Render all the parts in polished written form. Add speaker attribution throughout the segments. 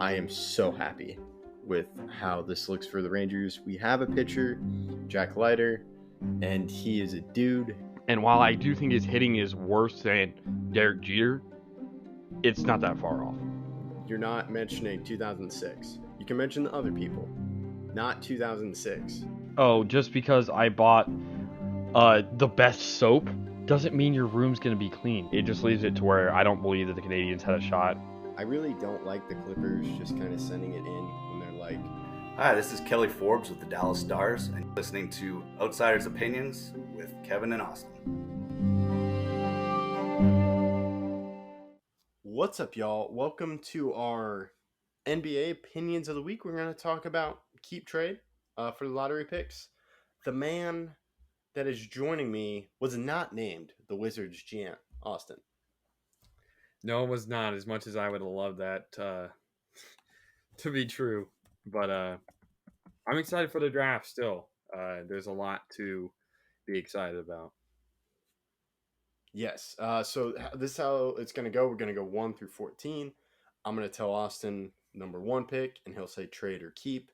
Speaker 1: I am so happy with how this looks for the Rangers. We have a pitcher, Jack Leiter, and he is a dude.
Speaker 2: And while I do think his hitting is worse than Derek Jeter, it's not that far off.
Speaker 1: You're not mentioning 2006. You can mention the other people, not 2006.
Speaker 2: Oh, just because I bought the best soap doesn't mean your room's going to be clean. It just leaves it to where I don't believe that the Canadians had a shot.
Speaker 1: I really don't like the Clippers just kind of sending it in when they're like,
Speaker 3: Hi, this is Kelly Forbes with the Dallas Stars, and you're listening to Outsiders Opinions with Kevin and Austin.
Speaker 1: What's up, y'all? Welcome to our NBA Opinions of the Week. We're going to talk about keep trade for the lottery picks. The man that is joining me was not named the Wizards GM, Austin.
Speaker 4: No, it was not, as much as I would have loved that to be true. But I'm excited for the draft still. There's a lot to be excited about.
Speaker 1: Yes. So this is how it's going to go. We're going to go 1 through 14. I'm going to tell Austin number 1 pick, and he'll say trade or keep.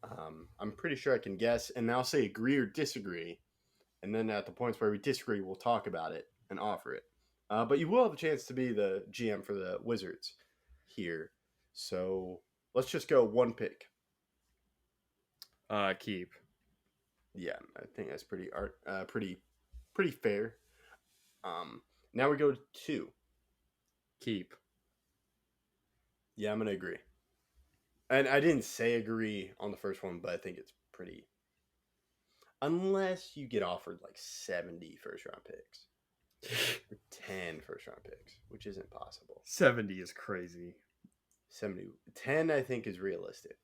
Speaker 1: I'm pretty sure I can guess, and I'll say agree or disagree. And then at the points where we disagree, we'll talk about it and offer it. But you will have a chance to be the GM for the Wizards here. So let's just go 1 pick.
Speaker 4: Keep.
Speaker 1: Yeah, I think that's pretty fair. Now we go to 2.
Speaker 4: Keep.
Speaker 1: Yeah, I'm gonna agree. And I didn't say agree on the first one, but I think it's pretty. Unless you get offered like 70 first-round picks. Or 10 first-round picks, which isn't possible.
Speaker 4: 70 is crazy.
Speaker 1: 10 I think is realistic.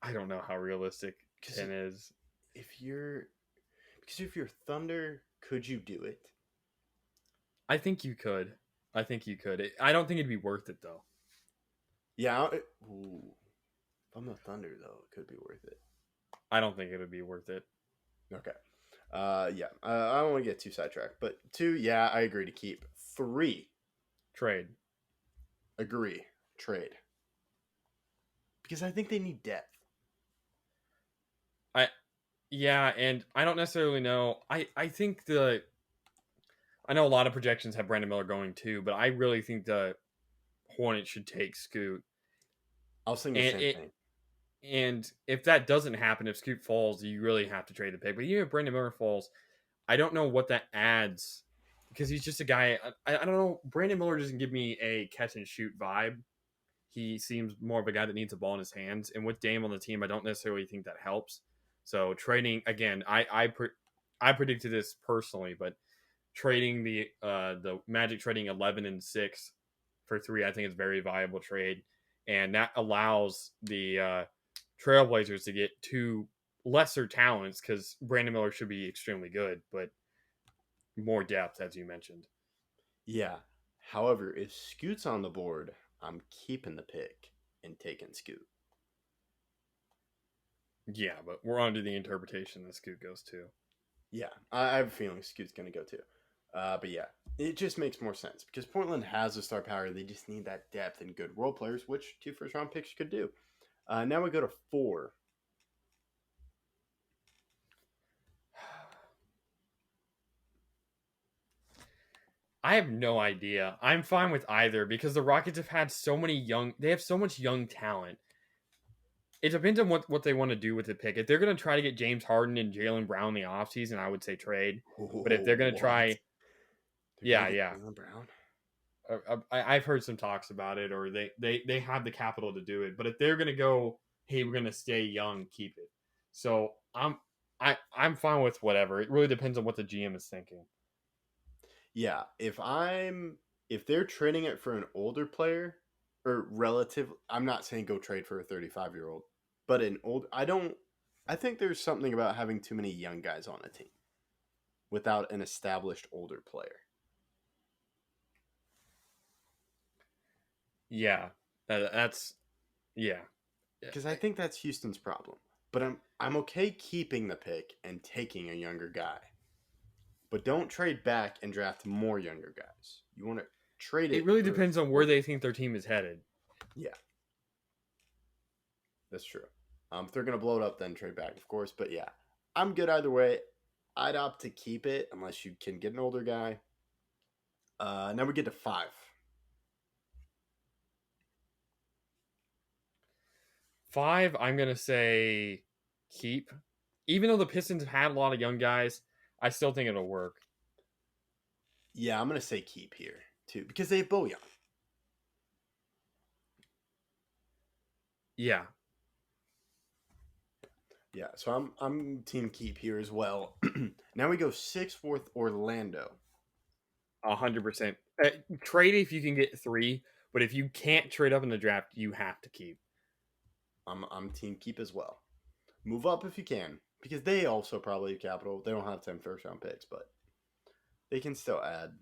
Speaker 4: I don't know how realistic 10 is.
Speaker 1: If you're Thunder, could you do it?
Speaker 4: I think you could. I don't think it'd be worth it, though.
Speaker 1: Yeah. If I'm the Thunder, though, it could be worth it.
Speaker 4: I don't think it would be worth it.
Speaker 1: Okay. Yeah. I don't want to get too sidetracked, but 2, yeah, I agree to keep. 3,
Speaker 4: Trade.
Speaker 1: agree, trade. Because I think they need depth.
Speaker 4: Yeah, and I don't necessarily know. I think I know a lot of projections have Brandon Miller going too, but I really think the Hornets should take Scoot.
Speaker 1: I was thinking the same thing.
Speaker 4: And if that doesn't happen, if Scoot falls, you really have to trade the pick. But even if Brandon Miller falls, I don't know what that adds because he's just a guy. I don't know. Brandon Miller doesn't give me a catch and shoot vibe. He seems more of a guy that needs a ball in his hands. And with Dame on the team, I don't necessarily think that helps. So trading again, I predicted this personally, but trading the Magic trading 11 and 6 for 3, I think is a very viable trade, and that allows the Trailblazers to get 2 lesser talents because Brandon Miller should be extremely good, but more depth, as you mentioned.
Speaker 1: Yeah. However, if Scoot's on the board, I'm keeping the pick and taking Scoot.
Speaker 4: Yeah, but we're under the interpretation that Scoot goes too.
Speaker 1: Yeah, I have a feeling Scoot's going to go too. But yeah, it just makes more sense because Portland has the star power. They just need that depth and good role players, which 2 first-round picks could do. Now we go to 4.
Speaker 4: I have no idea. I'm fine with either because the Rockets have had they have so much young talent. It depends on what they want to do with the pick. If they're going to try to get James Harden and Jaylen Brown in the offseason, I would say trade. But if they're going to try... Yeah.
Speaker 1: Jaylen Brown?
Speaker 4: I've heard some talks about it, or they have the capital to do it. But if they're going to go, hey, we're going to stay young, keep it. So I'm fine with whatever. It really depends on what the GM is thinking.
Speaker 1: Yeah, if they're trading it for an older player or relative, I'm not saying go trade for a 35-year-old, but I think there's something about having too many young guys on a team without an established older player.
Speaker 4: Yeah, that's yeah.
Speaker 1: Because I think that's Houston's problem. But I'm okay keeping the pick and taking a younger guy. But don't trade back and draft more younger guys. You want to trade it.
Speaker 4: It really depends on where they think their team is headed.
Speaker 1: Yeah, that's true. If they're gonna blow it up, then trade back, of course. But yeah, I'm good either way. I'd opt to keep it unless you can get an older guy. Now we get to 5.
Speaker 4: 5, I'm gonna say keep. Even though the Pistons have had a lot of young guys, I still think it'll work.
Speaker 1: Yeah, I'm gonna say keep here too because they have Bojan.
Speaker 4: Yeah,
Speaker 1: Yeah, so I'm team keep here as well. Now we go 6th, 4th, Orlando.
Speaker 4: 100%. Trade if you can get 3, but if you can't trade up in the draft, you have to keep.
Speaker 1: I'm team keep as well. Move up if you can because they also probably have capital. They don't have 10 first round picks, but they can still add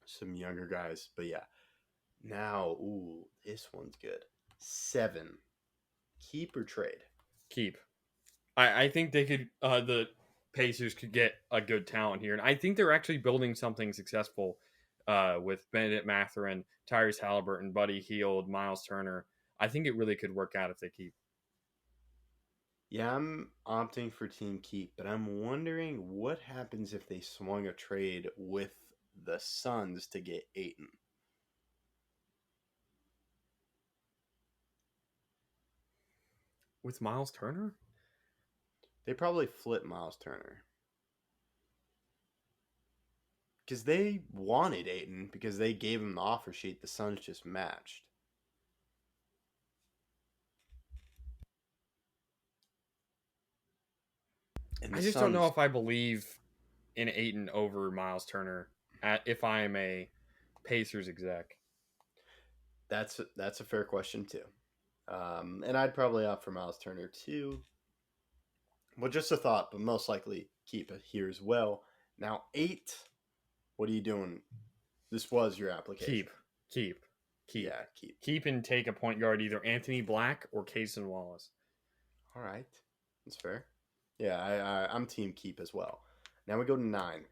Speaker 1: some younger guys. But yeah, now this one's good. 7, keep or trade.
Speaker 4: Keep. I think they could. The Pacers could get a good talent here, and I think they're actually building something successful. With Benedict Mathurin, Tyrese Halliburton, Buddy Hield, Miles Turner. I think it really could work out if they keep.
Speaker 1: Yeah, I'm opting for team keep, but I'm wondering what happens if they swung a trade with the Suns to get Aiton.
Speaker 4: With Miles Turner?
Speaker 1: They probably flip Miles Turner. Because they wanted Aiton because they gave him the offer sheet. The Suns just matched. And
Speaker 4: I
Speaker 1: the
Speaker 4: just don't know
Speaker 1: Suns-
Speaker 4: if I believe in Aiton over Miles Turner if I am a Pacers exec.
Speaker 1: That's a fair question too. And I'd probably opt for Miles Turner too. Well, just a thought, but most likely keep it here as well. Now 8. What are you doing? This was your application.
Speaker 4: Keep.
Speaker 1: Yeah, keep.
Speaker 4: Keep and take a point guard, either Anthony Black or Cason Wallace.
Speaker 1: All right, that's fair. Yeah, I'm team keep as well. Now we go to 9.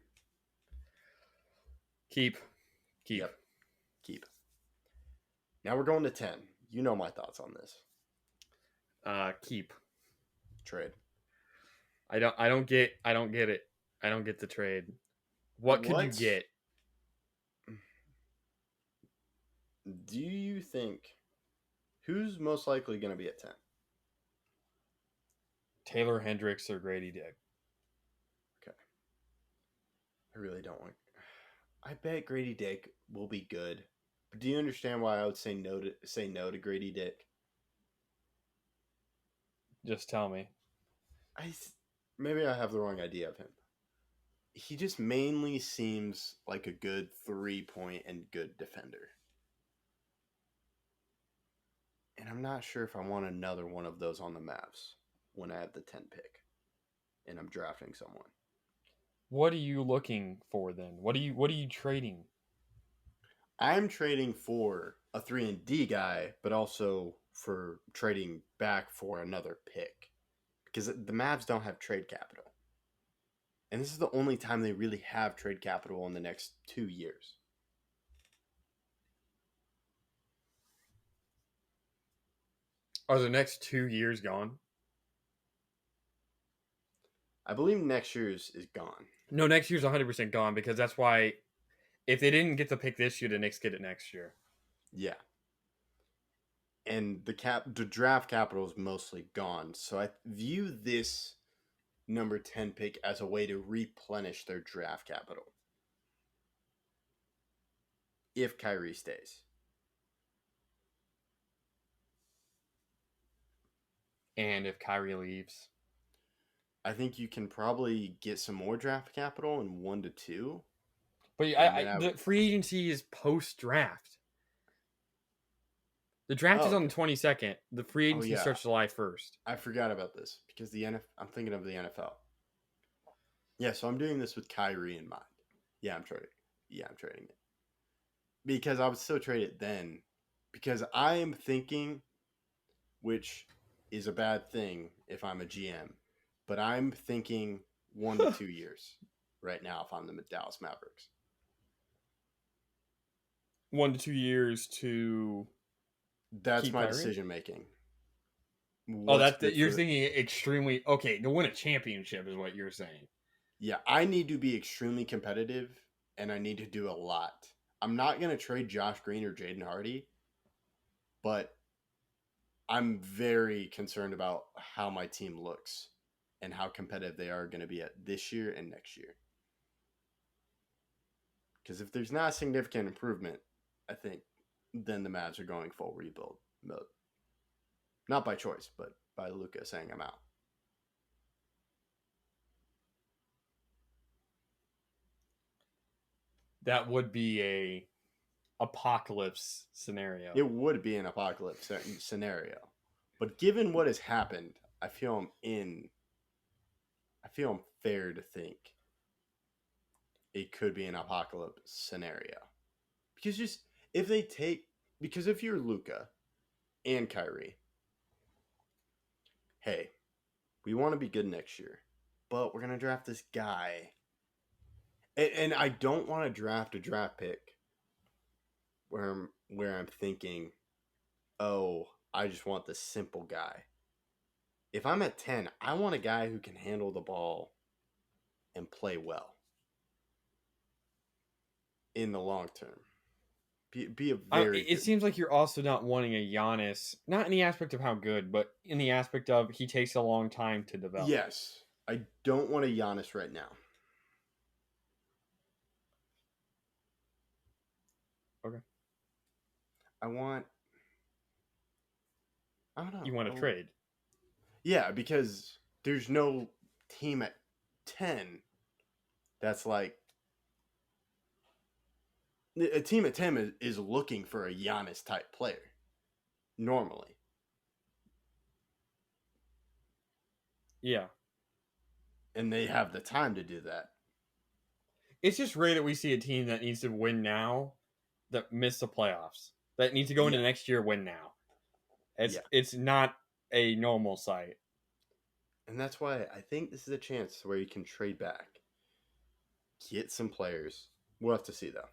Speaker 4: Keep.
Speaker 1: Yep, keep. Now we're going to 10. You know my thoughts on this.
Speaker 4: Keep.
Speaker 1: Trade.
Speaker 4: I don't get it. I don't get the trade. What could you get?
Speaker 1: Do you think who's most likely going to be at 10?
Speaker 4: Taylor Hendricks or Grady Dick?
Speaker 1: Okay. I really don't want. I bet Grady Dick will be good. But do you understand why I would say no to Grady Dick?
Speaker 4: Just tell me.
Speaker 1: Maybe I have the wrong idea of him. He just mainly seems like a good 3-point and good defender. And I'm not sure if I want another one of those on the Mavs when I have the 10 pick and I'm drafting someone.
Speaker 4: What are you looking for then? What are you trading?
Speaker 1: I'm trading for a 3-and-D guy, but also for trading back for another pick. Because the Mavs don't have trade capital. And this is the only time they really have trade capital in the next 2 years.
Speaker 4: Are the next 2 years gone?
Speaker 1: I believe next year's is gone.
Speaker 4: No, next year's 100% gone because that's why if they didn't get the pick this year, the Knicks get it next year.
Speaker 1: Yeah. And the draft capital is mostly gone. So I view this number 10 pick as a way to replenish their draft capital. If Kyrie stays.
Speaker 4: And if Kyrie leaves,
Speaker 1: I think you can probably get some more draft capital in 1 to 2.
Speaker 4: but the free agency is post draft. The draft is on the 22nd. The free agency starts July 1st.
Speaker 1: I forgot about this because I'm thinking of the NFL. Yeah, so I'm doing this with Kyrie in mind. Yeah, I'm trading. I'm trading it. Because I would still trade it then. Because I am thinking, which is a bad thing if I'm a GM, but I'm thinking 1 to 2 years right now if I'm the Dallas Mavericks.
Speaker 4: 1 to 2 years to
Speaker 1: That's
Speaker 4: Keep
Speaker 1: my
Speaker 4: Kyrie?
Speaker 1: decision making.
Speaker 4: Oh, you're thinking extremely okay to win a championship is what you're saying.
Speaker 1: Yeah, I need to be extremely competitive, and I need to do a lot. I'm not gonna trade Josh Green or Jaden Hardy, but I'm very concerned about how my team looks and how competitive they are going to be at this year and next year. Because if there's not a significant improvement, I think then the Mavs are going full rebuild mode. Not by choice, but by Luka saying I'm out.
Speaker 4: That would be a apocalypse scenario.
Speaker 1: It would be an apocalypse scenario. But given what has happened, I feel I'm fair to think it could be an apocalypse scenario. Because if you're Luka and Kyrie, hey, we want to be good next year, but we're gonna draft this guy, and I don't want to draft a draft pick where I'm thinking, oh, I just want the simple guy. If I'm at 10, I want a guy who can handle the ball and play well in the long term. Be a very.
Speaker 4: It seems like you're also not wanting a Giannis, not in the aspect of how good, but in the aspect of he takes a long time to develop.
Speaker 1: Yes, I don't want a Giannis right now.
Speaker 4: Okay.
Speaker 1: I don't know.
Speaker 4: You want to trade?
Speaker 1: Yeah, because there's no team at 10 that's like a team at 10 is looking for a Giannis type player normally.
Speaker 4: Yeah.
Speaker 1: And they have the time to do that.
Speaker 4: It's just rare that we see a team that needs to win now that missed the playoffs. That needs to go into next year win now. It's not a normal sight.
Speaker 1: And that's why I think this is a chance where you can trade back. Get some players. We'll have to see though.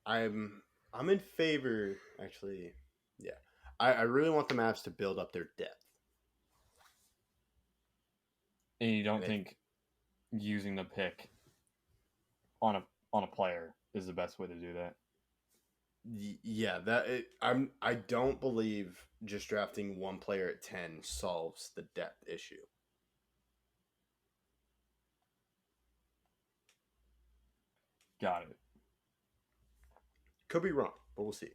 Speaker 1: I'm in favor actually. Yeah. I really want the Mavs to build up their depth.
Speaker 4: And you don't think using the pick on a player is the best way to do that?
Speaker 1: Yeah, I don't believe just drafting one player at 10 solves the depth issue.
Speaker 4: Got it.
Speaker 1: Could be wrong, but we'll see.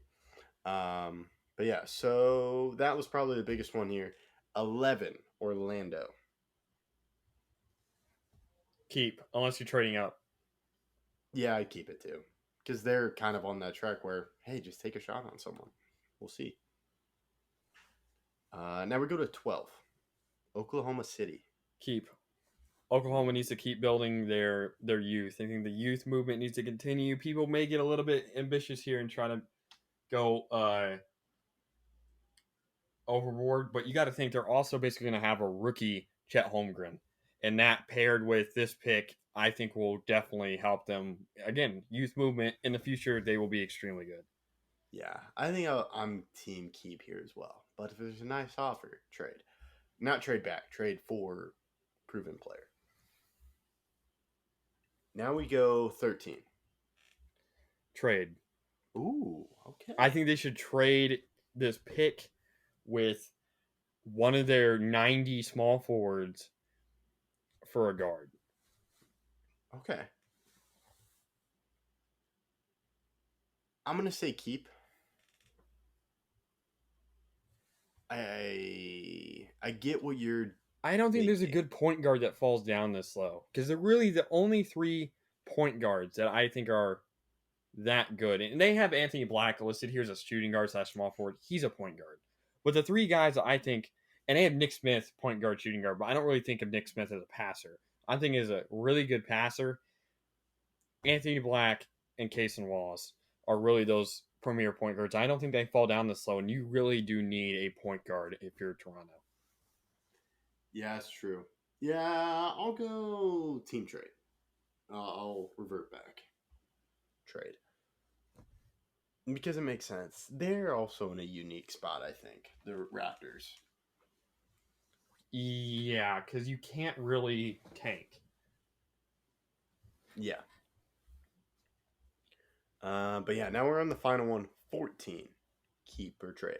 Speaker 1: But yeah, so that was probably the biggest one here. 11, Orlando.
Speaker 4: Keep, unless you're trading up.
Speaker 1: Yeah, I'd keep it too. Because they're kind of on that track where, hey, just take a shot on someone. We'll see. Now we go to 12. Oklahoma City.
Speaker 4: Keep. Oklahoma needs to keep building their youth. I think the youth movement needs to continue. People may get a little bit ambitious here and try to go overboard, but you got to think they're also basically going to have a rookie Chet Holmgren. And that paired with this pick, I think will definitely help them. Again, youth movement in the future, they will be extremely good.
Speaker 1: Yeah, I think I'm team keep here as well. But if there's a nice offer, trade. Not trade back, trade for proven player. Now we go 13.
Speaker 4: Trade.
Speaker 1: Ooh, okay.
Speaker 4: I think they should trade this pick with one of their 90 small forwards for a guard.
Speaker 1: Okay. I'm going to say keep. I get what you're...
Speaker 4: I don't think there's a good point guard that falls down this low. Because they're really the only 3 point guards that I think are that good. And they have Anthony Black listed here as a shooting guard / small forward. He's a point guard. But the 3 guys that I think... And they have Nick Smith, point guard, shooting guard. But I don't really think of Nick Smith as a passer. I think he's a really good passer. Anthony Black and Cason Wallace are really those premier point guards. I don't think they fall down this low, and you really do need a point guard if you're Toronto.
Speaker 1: Yeah, that's true. Yeah, I'll go team trade. I'll revert back. Trade. Because it makes sense. They're also in a unique spot, I think. The Raptors.
Speaker 4: Yeah, because you can't really tank.
Speaker 1: Yeah. But yeah, now we're on the final one. 14. Keep or trade.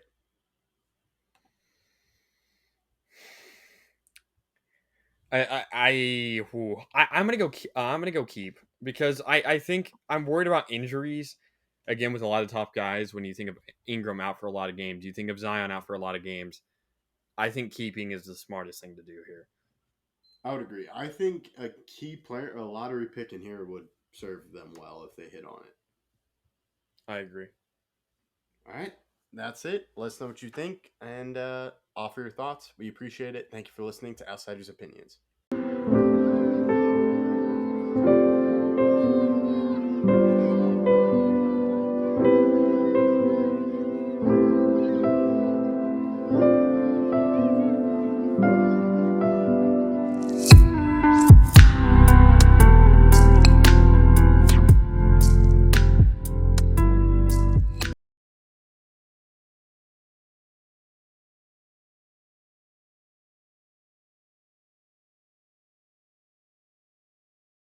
Speaker 4: I'm gonna go. I'm gonna go keep because I think I'm worried about injuries. Again, with a lot of top guys, when you think of Ingram out for a lot of games, you think of Zion out for a lot of games. I think keeping is the smartest thing to do here.
Speaker 1: I would agree. I think a key player, a lottery pick in here would serve them well if they hit on it.
Speaker 4: I agree.
Speaker 1: All right. That's it. Let us know what you think and offer your thoughts. We appreciate it. Thank you for listening to Outsiders Opinions.